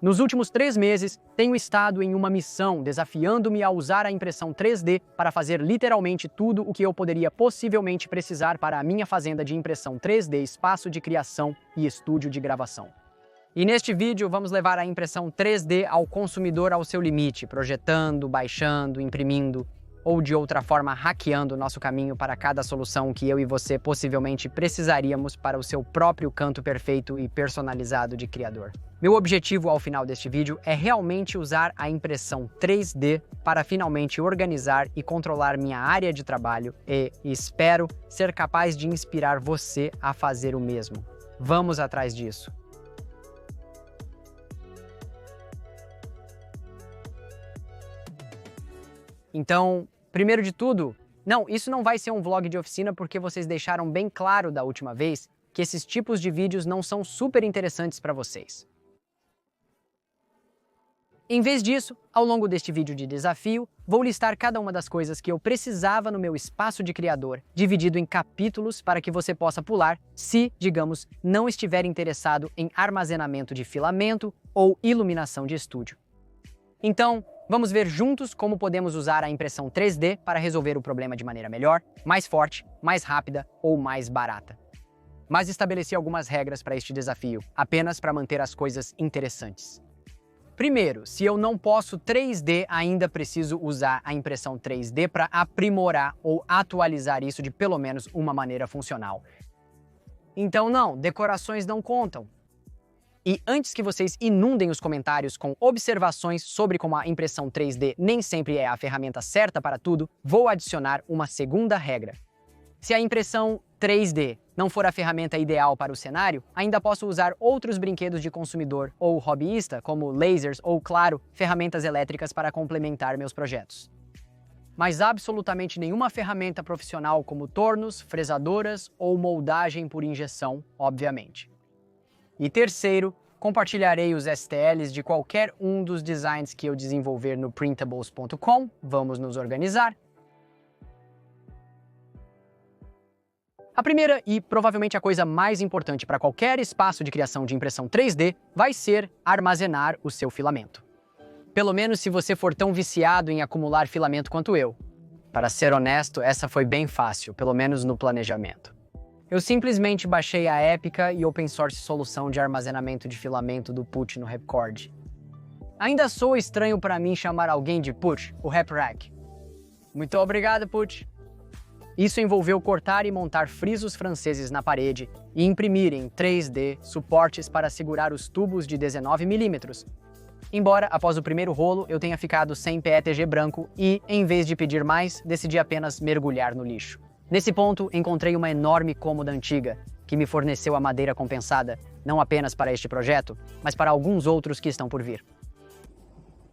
Nos últimos 3 meses, tenho estado em uma missão desafiando-me a usar a impressão 3D para fazer literalmente tudo o que eu poderia possivelmente precisar para a minha fazenda de impressão 3D, espaço de criação e estúdio de gravação. E neste vídeo vamos levar a impressão 3D ao consumidor ao seu limite, projetando, baixando, imprimindo ou de outra forma hackeando nosso caminho para cada solução que eu e você possivelmente precisaríamos para o seu próprio canto perfeito e personalizado de criador. Meu objetivo ao final deste vídeo é realmente usar a impressão 3D para finalmente organizar e controlar minha área de trabalho e espero ser capaz de inspirar você a fazer o mesmo. Vamos atrás disso. Então, primeiro de tudo, isso não vai ser um vlog de oficina porque vocês deixaram bem claro da última vez que esses tipos de vídeos não são super interessantes para vocês. Em vez disso, ao longo deste vídeo de desafio, vou listar cada uma das coisas que eu precisava no meu espaço de criador, dividido em capítulos para que você possa pular se, digamos, não estiver interessado em armazenamento de filamento ou iluminação de estúdio. Então, vamos ver juntos como podemos usar a impressão 3D para resolver o problema de maneira melhor, mais forte, mais rápida ou mais barata. Mas estabeleci algumas regras para este desafio, apenas para manter as coisas interessantes. Primeiro, se eu não posso 3D, ainda preciso usar a impressão 3D para aprimorar ou atualizar isso de pelo menos uma maneira funcional. Então decorações não contam. E antes que vocês inundem os comentários com observações sobre como a impressão 3D nem sempre é a ferramenta certa para tudo, vou adicionar uma segunda regra. Se a impressão 3D não for a ferramenta ideal para o cenário, ainda posso usar outros brinquedos de consumidor ou hobbyista, como lasers ou, claro, ferramentas elétricas para complementar meus projetos. Mas absolutamente nenhuma ferramenta profissional como tornos, fresadoras ou moldagem por injeção, obviamente. E terceiro, compartilharei os STLs de qualquer um dos designs que eu desenvolver no printables.com. Vamos nos organizar. A primeira e provavelmente a coisa mais importante para qualquer espaço de criação de impressão 3D vai ser armazenar o seu filamento. Pelo menos se você for tão viciado em acumular filamento quanto eu. Para ser honesto, essa foi bem fácil, pelo menos no planejamento. Eu simplesmente baixei a épica e open source solução de armazenamento de filamento do Put no Repcord. Ainda sou estranho para mim chamar alguém de Put, o RepRack. Muito obrigado, Put. Isso envolveu cortar e montar frisos franceses na parede e imprimir em 3D suportes para segurar os tubos de 19 mm. Embora, após o primeiro rolo, eu tenha ficado sem PETG branco e, em vez de pedir mais, decidi apenas mergulhar no lixo. Nesse ponto, encontrei uma enorme cômoda antiga, que me forneceu a madeira compensada, não apenas para este projeto, mas para alguns outros que estão por vir.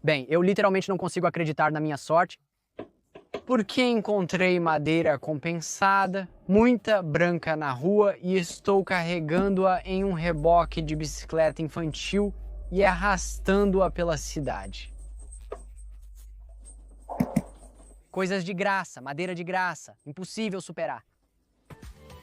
Bem, eu literalmente não consigo acreditar na minha sorte, porque encontrei madeira compensada, muita branca na rua e estou carregando-a em um reboque de bicicleta infantil e arrastando-a pela cidade. Coisas de graça, madeira de graça, impossível superar.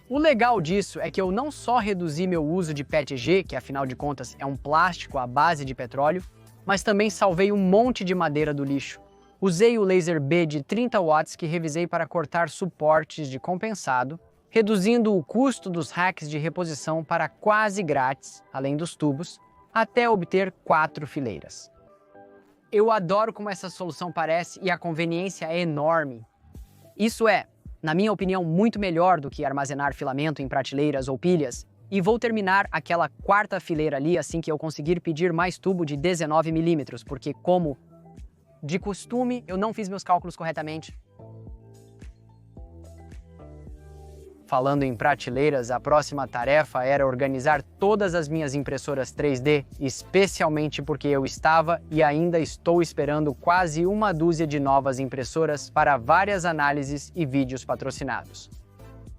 O legal disso é que eu não só reduzi meu uso de PETG, que afinal de contas é um plástico à base de petróleo, mas também salvei um monte de madeira do lixo. Usei o laser B de 30 watts que revisei para cortar suportes de compensado, reduzindo o custo dos racks de reposição para quase grátis, além dos tubos, até obter 4 fileiras. Eu adoro como essa solução parece e a conveniência é enorme. Isso é, na minha opinião, muito melhor do que armazenar filamento em prateleiras ou pilhas, e vou terminar aquela 4ª fileira ali assim que eu conseguir pedir mais tubo de 19 mm, porque como de costume eu não fiz meus cálculos corretamente. Falando em prateleiras, a próxima tarefa era organizar todas as minhas impressoras 3D, especialmente porque eu estava e ainda estou esperando quase uma dúzia de novas impressoras para várias análises e vídeos patrocinados.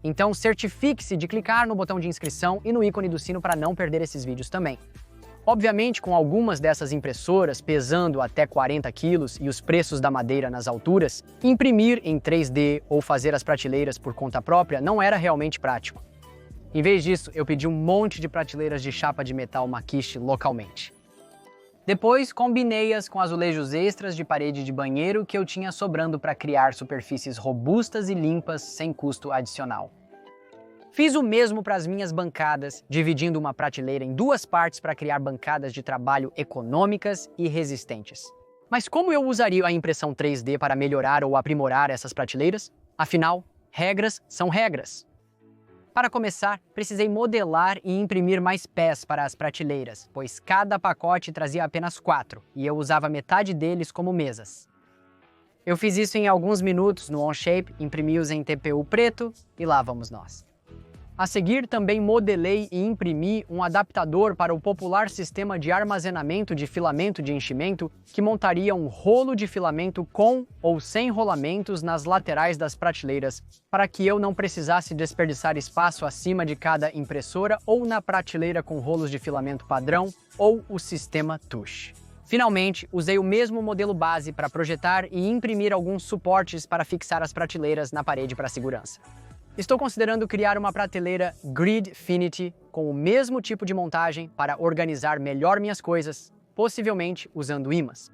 Então certifique-se de clicar no botão de inscrição e no ícone do sino para não perder esses vídeos também. Obviamente, com algumas dessas impressoras pesando até 40 quilos e os preços da madeira nas alturas, imprimir em 3D ou fazer as prateleiras por conta própria não era realmente prático. Em vez disso, eu pedi um monte de prateleiras de chapa de metal maquixe localmente. Depois, combinei-as com azulejos extras de parede de banheiro que eu tinha sobrando para criar superfícies robustas e limpas sem custo adicional. Fiz o mesmo para as minhas bancadas, dividindo uma prateleira em duas partes para criar bancadas de trabalho econômicas e resistentes. Mas como eu usaria a impressão 3D para melhorar ou aprimorar essas prateleiras? Afinal, regras são regras. Para começar, precisei modelar e imprimir mais pés para as prateleiras, pois cada pacote trazia apenas 4 e eu usava metade deles como mesas. Eu fiz isso em alguns minutos no Onshape, imprimi-os em TPU preto e lá vamos nós. A seguir, também modelei e imprimi um adaptador para o popular sistema de armazenamento de filamento de enchimento que montaria um rolo de filamento com ou sem rolamentos nas laterais das prateleiras, para que eu não precisasse desperdiçar espaço acima de cada impressora ou na prateleira com rolos de filamento padrão ou o sistema Tush. Finalmente, usei o mesmo modelo base para projetar e imprimir alguns suportes para fixar as prateleiras na parede para segurança. Estou considerando criar uma prateleira Gridfinity com o mesmo tipo de montagem para organizar melhor minhas coisas, possivelmente usando ímãs.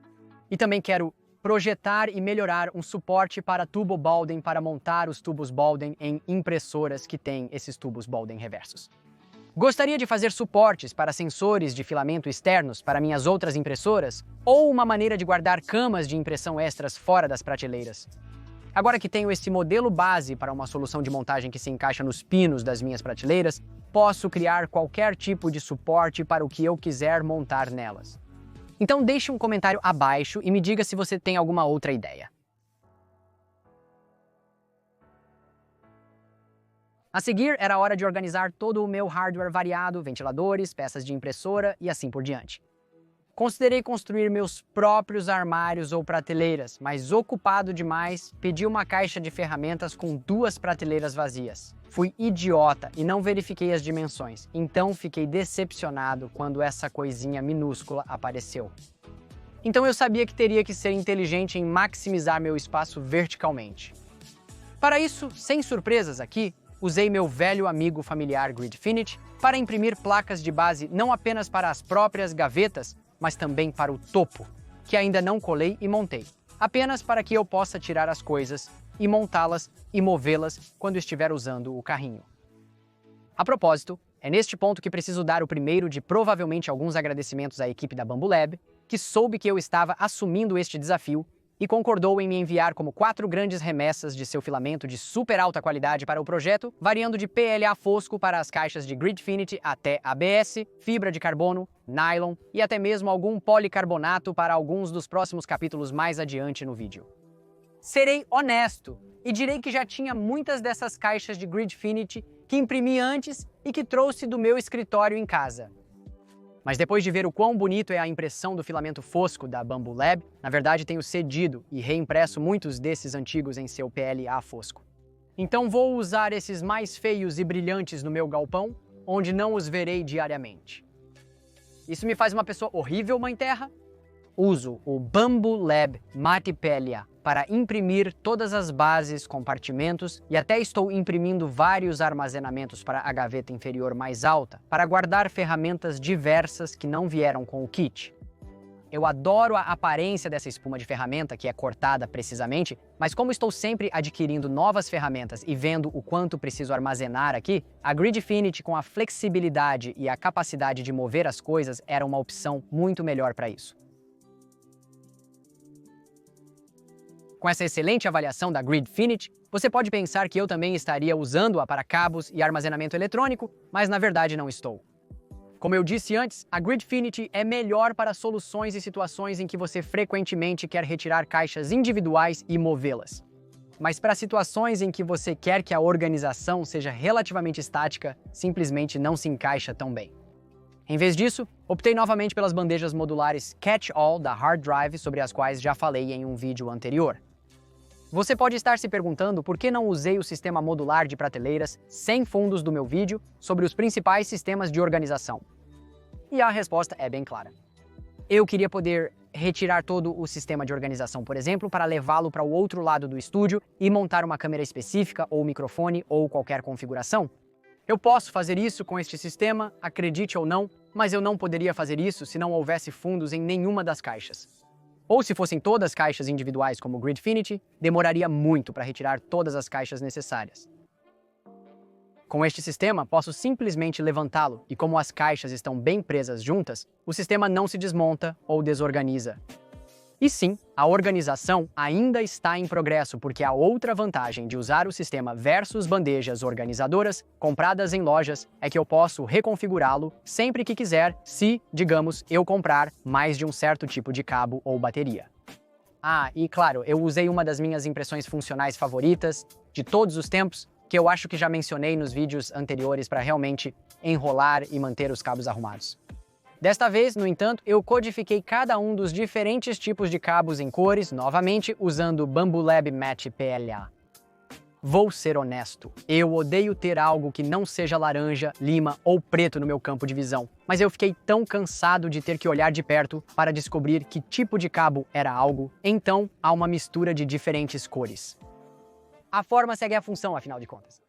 E também quero projetar e melhorar um suporte para tubo Baldwin para montar os tubos Baldwin em impressoras que têm esses tubos Baldwin reversos. Gostaria de fazer suportes para sensores de filamento externos para minhas outras impressoras ou uma maneira de guardar camas de impressão extras fora das prateleiras. Agora que tenho esse modelo base para uma solução de montagem que se encaixa nos pinos das minhas prateleiras, posso criar qualquer tipo de suporte para o que eu quiser montar nelas. Então deixe um comentário abaixo e me diga se você tem alguma outra ideia. A seguir, era hora de organizar todo o meu hardware variado, ventiladores, peças de impressora e assim por diante. Considerei construir meus próprios armários ou prateleiras, mas ocupado demais, pedi uma caixa de ferramentas com 2 prateleiras vazias. Fui idiota e não verifiquei as dimensões, então fiquei decepcionado quando essa coisinha minúscula apareceu. Então eu sabia que teria que ser inteligente em maximizar meu espaço verticalmente. Para isso, sem surpresas aqui, usei meu velho amigo familiar Gridfinity para imprimir placas de base não apenas para as próprias gavetas, mas também para o topo, que ainda não colei e montei, apenas para que eu possa tirar as coisas e montá-las e movê-las quando estiver usando o carrinho. A propósito, é neste ponto que preciso dar o primeiro de provavelmente alguns agradecimentos à equipe da Bambu Lab, que soube que eu estava assumindo este desafio e concordou em me enviar como 4 grandes remessas de seu filamento de super alta qualidade para o projeto, variando de PLA fosco para as caixas de Gridfinity até ABS, fibra de carbono, nylon e até mesmo algum policarbonato para alguns dos próximos capítulos mais adiante no vídeo. Serei honesto e direi que já tinha muitas dessas caixas de Gridfinity que imprimi antes e que trouxe do meu escritório em casa. Mas depois de ver o quão bonito é a impressão do filamento fosco da Bambu Lab, na verdade tenho cedido e reimpresso muitos desses antigos em seu PLA fosco. Então vou usar esses mais feios e brilhantes no meu galpão, onde não os verei diariamente. Isso me faz uma pessoa horrível, Mãe Terra? Uso o Bambu Lab Mate PLA para imprimir todas as bases, compartimentos e até estou imprimindo vários armazenamentos para a gaveta inferior mais alta para guardar ferramentas diversas que não vieram com o kit. Eu adoro a aparência dessa espuma de ferramenta que é cortada precisamente, mas como estou sempre adquirindo novas ferramentas e vendo o quanto preciso armazenar aqui, a Gridfinity com a flexibilidade e a capacidade de mover as coisas era uma opção muito melhor para isso. Com essa excelente avaliação da Gridfinity, você pode pensar que eu também estaria usando-a para cabos e armazenamento eletrônico, mas na verdade não estou. Como eu disse antes, a Gridfinity é melhor para soluções e situações em que você frequentemente quer retirar caixas individuais e movê-las. Mas para situações em que você quer que a organização seja relativamente estática, simplesmente não se encaixa tão bem. Em vez disso, optei novamente pelas bandejas modulares Catch-All da Hard Drive, sobre as quais já falei em um vídeo anterior. Você pode estar se perguntando por que não usei o sistema modular de prateleiras sem fundos do meu vídeo sobre os principais sistemas de organização. E a resposta é bem clara. Eu queria poder retirar todo o sistema de organização, por exemplo, para levá-lo para o outro lado do estúdio e montar uma câmera específica ou microfone ou qualquer configuração. Eu posso fazer isso com este sistema, acredite ou não, mas eu não poderia fazer isso se não houvesse fundos em nenhuma das caixas. Ou se fossem todas caixas individuais como o Gridfinity, demoraria muito para retirar todas as caixas necessárias. Com este sistema, posso simplesmente levantá-lo e como as caixas estão bem presas juntas, o sistema não se desmonta ou desorganiza. E sim, a organização ainda está em progresso porque a outra vantagem de usar o sistema versus bandejas organizadoras compradas em lojas é que eu posso reconfigurá-lo sempre que quiser se, digamos, eu comprar mais de um certo tipo de cabo ou bateria. Ah, e claro, eu usei uma das minhas impressões funcionais favoritas de todos os tempos, que eu acho que já mencionei nos vídeos anteriores para realmente enrolar e manter os cabos arrumados. Desta vez, no entanto, eu codifiquei cada um dos diferentes tipos de cabos em cores, novamente usando o Bambulab Match PLA. Vou ser honesto, eu odeio ter algo que não seja laranja, lima ou preto no meu campo de visão, mas eu fiquei tão cansado de ter que olhar de perto para descobrir que tipo de cabo era algo, então há uma mistura de diferentes cores. A forma segue a função, afinal de contas.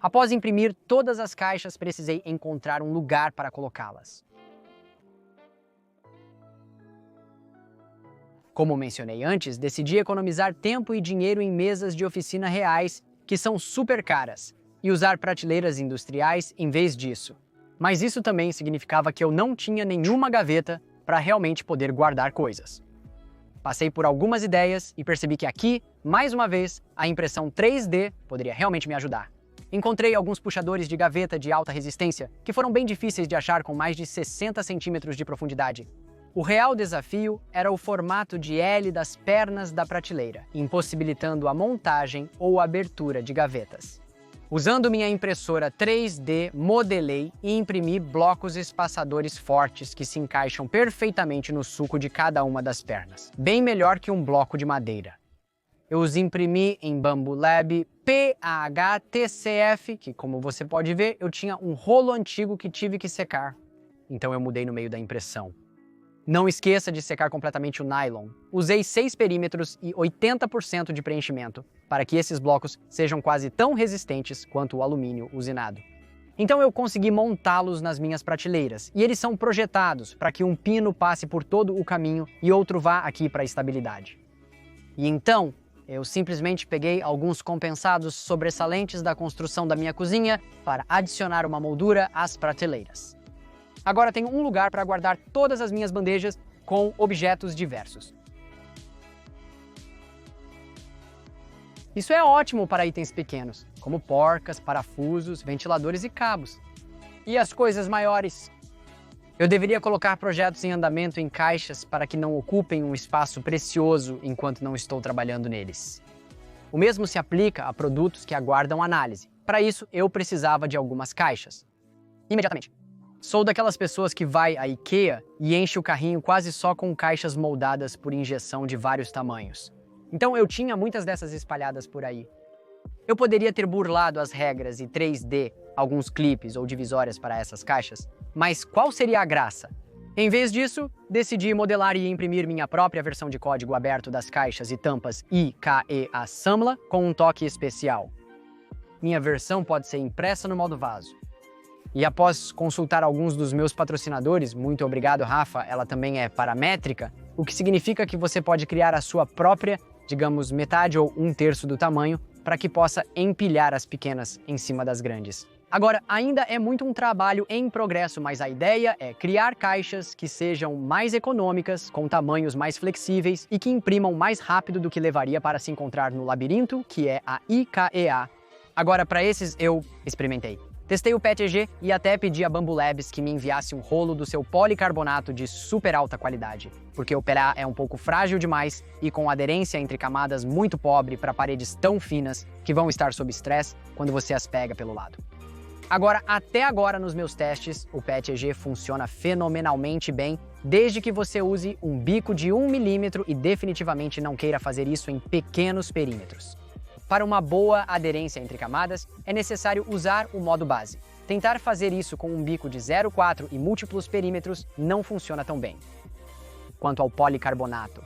Após imprimir todas as caixas, precisei encontrar um lugar para colocá-las. Como mencionei antes, decidi economizar tempo e dinheiro em mesas de oficina reais, que são super caras, e usar prateleiras industriais em vez disso. Mas isso também significava que eu não tinha nenhuma gaveta para realmente poder guardar coisas. Passei por algumas ideias e percebi que aqui, mais uma vez, a impressão 3D poderia realmente me ajudar. Encontrei alguns puxadores de gaveta de alta resistência, que foram bem difíceis de achar com mais de 60 centímetros de profundidade. O real desafio era o formato de L das pernas da prateleira, impossibilitando a montagem ou abertura de gavetas. Usando minha impressora 3D, modelei e imprimi blocos espaçadores fortes que se encaixam perfeitamente no sulco de cada uma das pernas, bem melhor que um bloco de madeira. Eu os imprimi em Bambulab PHTCF, que como você pode ver, eu tinha um rolo antigo que tive que secar. Então eu mudei no meio da impressão. Não esqueça de secar completamente o nylon. Usei 6 perímetros e 80% de preenchimento, para que esses blocos sejam quase tão resistentes quanto o alumínio usinado. Então eu consegui montá-los nas minhas prateleiras, e eles são projetados para que um pino passe por todo o caminho e outro vá aqui para a estabilidade. E então, eu simplesmente peguei alguns compensados sobressalentes da construção da minha cozinha para adicionar uma moldura às prateleiras. Agora tenho um lugar para guardar todas as minhas bandejas com objetos diversos. Isso é ótimo para itens pequenos, como porcas, parafusos, ventiladores e cabos. E as coisas maiores? Eu deveria colocar projetos em andamento em caixas para que não ocupem um espaço precioso enquanto não estou trabalhando neles. O mesmo se aplica a produtos que aguardam análise. Para isso, eu precisava de algumas caixas. Imediatamente. Sou daquelas pessoas que vai à IKEA e enche o carrinho quase só com caixas moldadas por injeção de vários tamanhos. Então eu tinha muitas dessas espalhadas por aí. Eu poderia ter burlado as regras e 3D alguns clipes ou divisórias para essas caixas, mas qual seria a graça? Em vez disso, decidi modelar e imprimir minha própria versão de código aberto das caixas e tampas IKEA Samla com um toque especial. Minha versão pode ser impressa no modo vaso. E após consultar alguns dos meus patrocinadores, muito obrigado, Rafa, ela também é paramétrica, o que significa que você pode criar a sua própria, digamos, metade ou 1/3 do tamanho, para que possa empilhar as pequenas em cima das grandes. Agora, ainda é muito um trabalho em progresso, mas a ideia é criar caixas que sejam mais econômicas, com tamanhos mais flexíveis e que imprimam mais rápido do que levaria para se encontrar no labirinto, que é a IKEA. Agora, para esses, eu experimentei. Testei o PETG e até pedi a Bambulabs que me enviasse um rolo do seu policarbonato de super alta qualidade, porque o PLA é um pouco frágil demais e com aderência entre camadas muito pobre para paredes tão finas que vão estar sob estresse quando você as pega pelo lado. Agora, até agora nos meus testes, o PETG funciona fenomenalmente bem, desde que você use um bico de 1 milímetro e definitivamente não queira fazer isso em pequenos perímetros. Para uma boa aderência entre camadas, é necessário usar o modo base. Tentar fazer isso com um bico de 0,4 e múltiplos perímetros não funciona tão bem. Quanto ao policarbonato,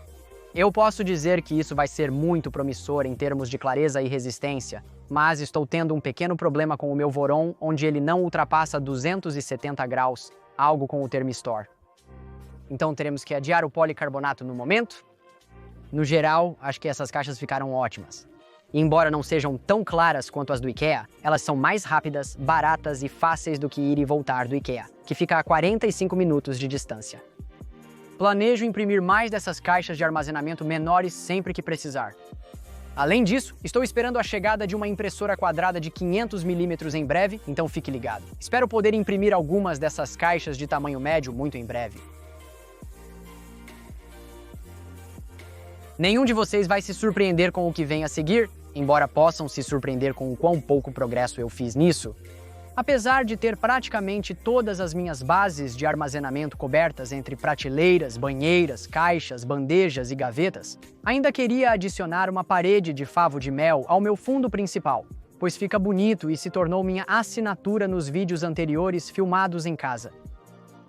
eu posso dizer que isso vai ser muito promissor em termos de clareza e resistência, mas estou tendo um pequeno problema com o meu Voron, onde ele não ultrapassa 270 graus, algo com o Thermistor. Então teremos que adiar o policarbonato no momento. No geral, acho que essas caixas ficaram ótimas. E embora não sejam tão claras quanto as do IKEA, elas são mais rápidas, baratas e fáceis do que ir e voltar do IKEA, que fica a 45 minutos de distância. Planejo imprimir mais dessas caixas de armazenamento menores sempre que precisar. Além disso, estou esperando a chegada de uma impressora quadrada de 500 mm em breve, então fique ligado. Espero poder imprimir algumas dessas caixas de tamanho médio muito em breve. Nenhum de vocês vai se surpreender com o que vem a seguir, embora possam se surpreender com o quão pouco progresso eu fiz nisso. Apesar de ter praticamente todas as minhas bases de armazenamento cobertas entre prateleiras, banheiras, caixas, bandejas e gavetas, ainda queria adicionar uma parede de favo de mel ao meu fundo principal, pois fica bonito e se tornou minha assinatura nos vídeos anteriores filmados em casa.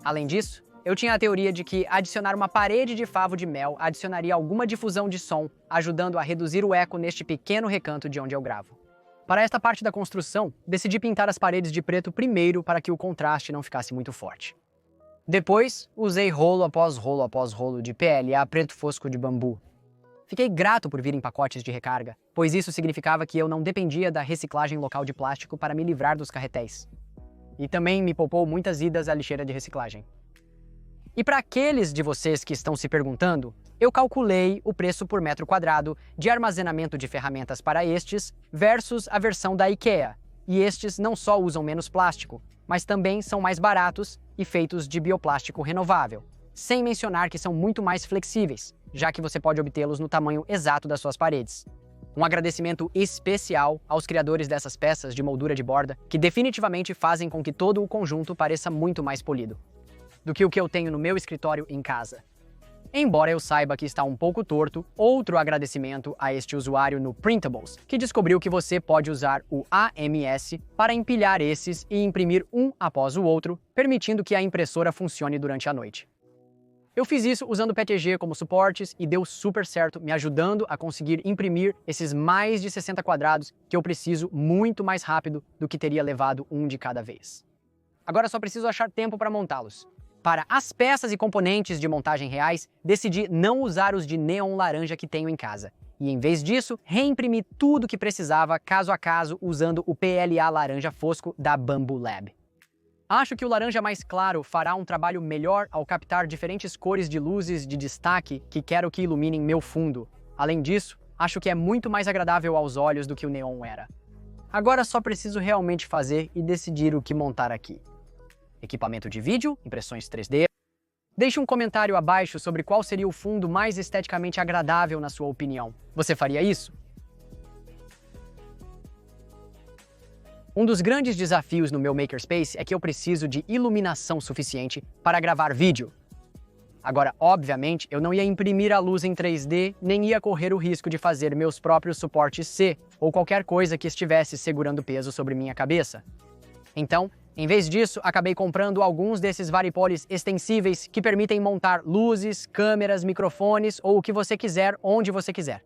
Além disso, eu tinha a teoria de que adicionar uma parede de favo de mel adicionaria alguma difusão de som, ajudando a reduzir o eco neste pequeno recanto de onde eu gravo. Para esta parte da construção, decidi pintar as paredes de preto primeiro para que o contraste não ficasse muito forte. Depois, usei rolo após rolo de PLA preto fosco de bambu. Fiquei grato por vir em pacotes de recarga, pois isso significava que eu não dependia da reciclagem local de plástico para me livrar dos carretéis. E também me poupou muitas idas à lixeira de reciclagem. E para aqueles de vocês que estão se perguntando, eu calculei o preço por metro quadrado de armazenamento de ferramentas para estes versus a versão da IKEA. E estes não só usam menos plástico, mas também são mais baratos e feitos de bioplástico renovável, sem mencionar que são muito mais flexíveis, já que você pode obtê-los no tamanho exato das suas paredes. Um agradecimento especial aos criadores dessas peças de moldura de borda, que definitivamente fazem com que todo o conjunto pareça muito mais polido do que o que eu tenho no meu escritório em casa. Embora eu saiba que está um pouco torto, outro agradecimento a este usuário no Printables, que descobriu que você pode usar o AMS para empilhar esses e imprimir um após o outro, permitindo que a impressora funcione durante a noite. Eu fiz isso usando o PETG como suportes e deu super certo, me ajudando a conseguir imprimir esses mais de 60 quadrados que eu preciso muito mais rápido do que teria levado um de cada vez. Agora só preciso achar tempo para montá-los. Para as peças e componentes de montagem reais, decidi não usar os de neon laranja que tenho em casa. E em vez disso, reimprimi tudo que precisava caso a caso usando o PLA laranja fosco da Bambu Lab. Acho que o laranja mais claro fará um trabalho melhor ao captar diferentes cores de luzes de destaque que quero que iluminem meu fundo. Além disso, acho que é muito mais agradável aos olhos do que o neon era. Agora só preciso realmente fazer e decidir o que montar aqui. Equipamento de vídeo, impressões 3D. Deixe um comentário abaixo sobre qual seria o fundo mais esteticamente agradável na sua opinião. Você faria isso? Um dos grandes desafios no meu Makerspace é que eu preciso de iluminação suficiente para gravar vídeo. Agora, obviamente, eu não ia imprimir a luz em 3D, nem ia correr o risco de fazer meus próprios suportes C, ou qualquer coisa que estivesse segurando peso sobre minha cabeça. Então, em vez disso, acabei comprando alguns desses varipoles extensíveis que permitem montar luzes, câmeras, microfones ou o que você quiser, onde você quiser.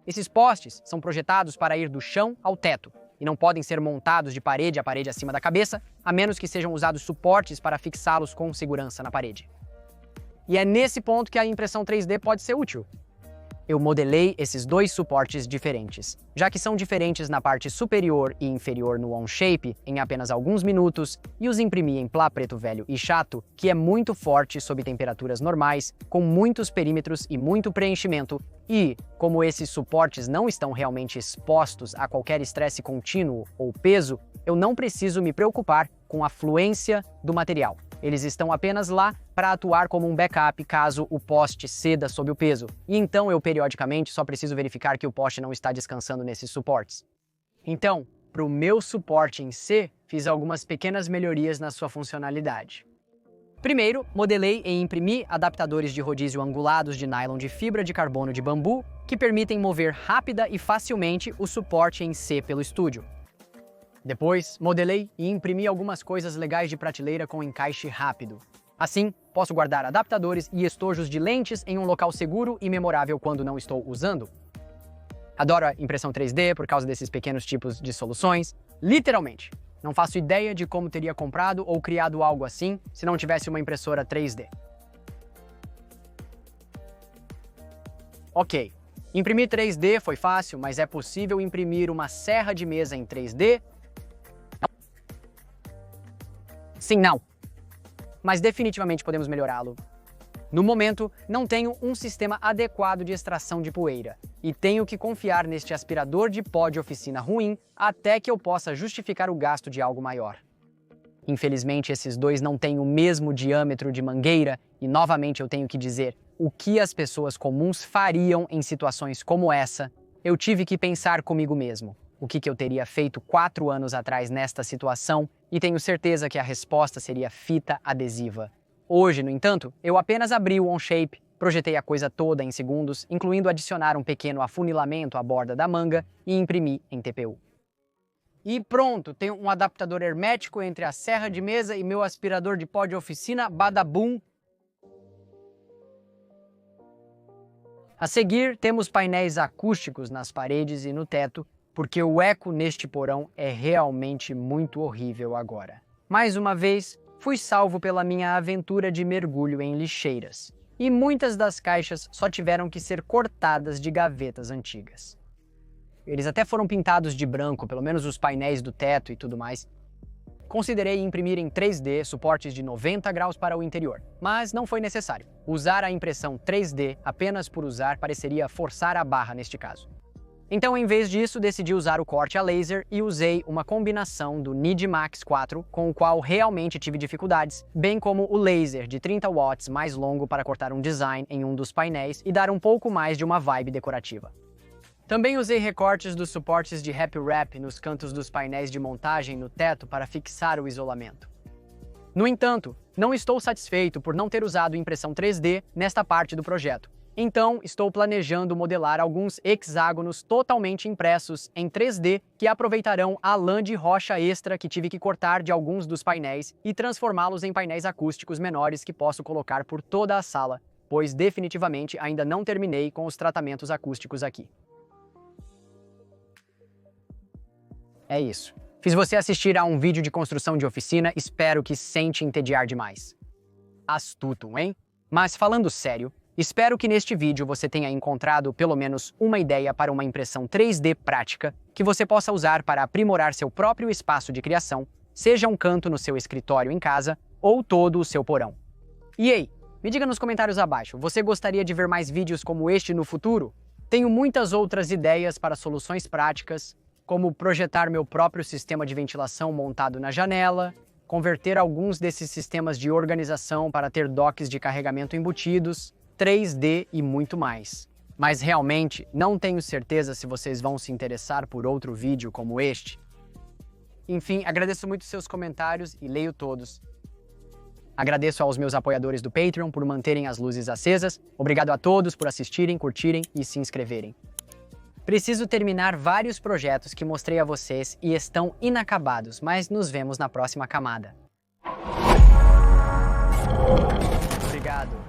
Esses postes são projetados para ir do chão ao teto e não podem ser montados de parede a parede acima da cabeça, a menos que sejam usados suportes para fixá-los com segurança na parede. E é nesse ponto que a impressão 3D pode ser útil. Eu modelei esses dois suportes diferentes, já que são diferentes na parte superior e inferior no On-Shape em apenas alguns minutos, e os imprimi em plá preto velho e chato, que é muito forte sob temperaturas normais, com muitos perímetros e muito preenchimento, e, como esses suportes não estão realmente expostos a qualquer estresse contínuo ou peso, eu não preciso me preocupar com a fluência do material. Eles estão apenas lá para atuar como um backup caso o poste ceda sob o peso, e então eu periodicamente só preciso verificar que o poste não está descansando nesses suportes. Então, para o meu suporte em C, fiz algumas pequenas melhorias na sua funcionalidade. Primeiro, modelei e imprimi adaptadores de rodízio angulados de nylon de fibra de carbono de bambu, que permitem mover rápida e facilmente o suporte em C pelo estúdio. Depois, modelei e imprimi algumas coisas legais de prateleira com encaixe rápido. Assim, posso guardar adaptadores e estojos de lentes em um local seguro e memorável quando não estou usando. Adoro a impressão 3D por causa desses pequenos tipos de soluções. Literalmente, não faço ideia de como teria comprado ou criado algo assim se não tivesse uma impressora 3D. Ok, imprimir 3D foi fácil, mas é possível imprimir uma serra de mesa em 3D? Sim, não. Mas definitivamente podemos melhorá-lo. No momento, não tenho um sistema adequado de extração de poeira e tenho que confiar neste aspirador de pó de oficina ruim até que eu possa justificar o gasto de algo maior. Infelizmente, esses dois não têm o mesmo diâmetro de mangueira e, novamente, eu tenho que dizer o que as pessoas comuns fariam em situações como essa. Eu tive que pensar comigo mesmo o que eu teria feito 4 anos atrás nesta situação e tenho certeza que a resposta seria fita adesiva. Hoje, no entanto, eu apenas abri o Onshape, projetei a coisa toda em segundos, incluindo adicionar um pequeno afunilamento à borda da manga e imprimi em TPU. E pronto, tenho um adaptador hermético entre a serra de mesa e meu aspirador de pó de oficina, badabum. A seguir, temos painéis acústicos nas paredes e no teto, porque o eco neste porão é realmente muito horrível agora. Mais uma vez, fui salvo pela minha aventura de mergulho em lixeiras, e muitas das caixas só tiveram que ser cortadas de gavetas antigas. Eles até foram pintados de branco, pelo menos os painéis do teto e tudo mais. Considerei imprimir em 3D suportes de 90 graus para o interior, mas não foi necessário. Usar a impressão 3D apenas por usar pareceria forçar a barra neste caso. Então, em vez disso, decidi usar o corte a laser e usei uma combinação do Nidimax 4, com o qual realmente tive dificuldades, bem como o laser de 30 watts mais longo para cortar um design em um dos painéis e dar um pouco mais de uma vibe decorativa. Também usei recortes dos suportes de Happy Wrap nos cantos dos painéis de montagem no teto para fixar o isolamento. No entanto, não estou satisfeito por não ter usado impressão 3D nesta parte do projeto. Então, estou planejando modelar alguns hexágonos totalmente impressos em 3D que aproveitarão a lã de rocha extra que tive que cortar de alguns dos painéis e transformá-los em painéis acústicos menores que posso colocar por toda a sala, pois definitivamente ainda não terminei com os tratamentos acústicos aqui. É isso. Fiz você assistir a um vídeo de construção de oficina, espero que sem te entediar demais. Astuto, hein? Mas falando sério, espero que neste vídeo você tenha encontrado pelo menos uma ideia para uma impressão 3D prática que você possa usar para aprimorar seu próprio espaço de criação, seja um canto no seu escritório em casa ou todo o seu porão. E ei, me diga nos comentários abaixo, você gostaria de ver mais vídeos como este no futuro? Tenho muitas outras ideias para soluções práticas, como projetar meu próprio sistema de ventilação montado na janela, converter alguns desses sistemas de organização para ter docks de carregamento embutidos, 3D e muito mais. Mas realmente não tenho certeza se vocês vão se interessar por outro vídeo como este. Enfim, agradeço muito seus comentários e leio todos. Agradeço aos meus apoiadores do Patreon por manterem as luzes acesas. Obrigado a todos por assistirem, curtirem e se inscreverem. Preciso terminar vários projetos que mostrei a vocês e estão inacabados, mas nos vemos na próxima camada. Obrigado.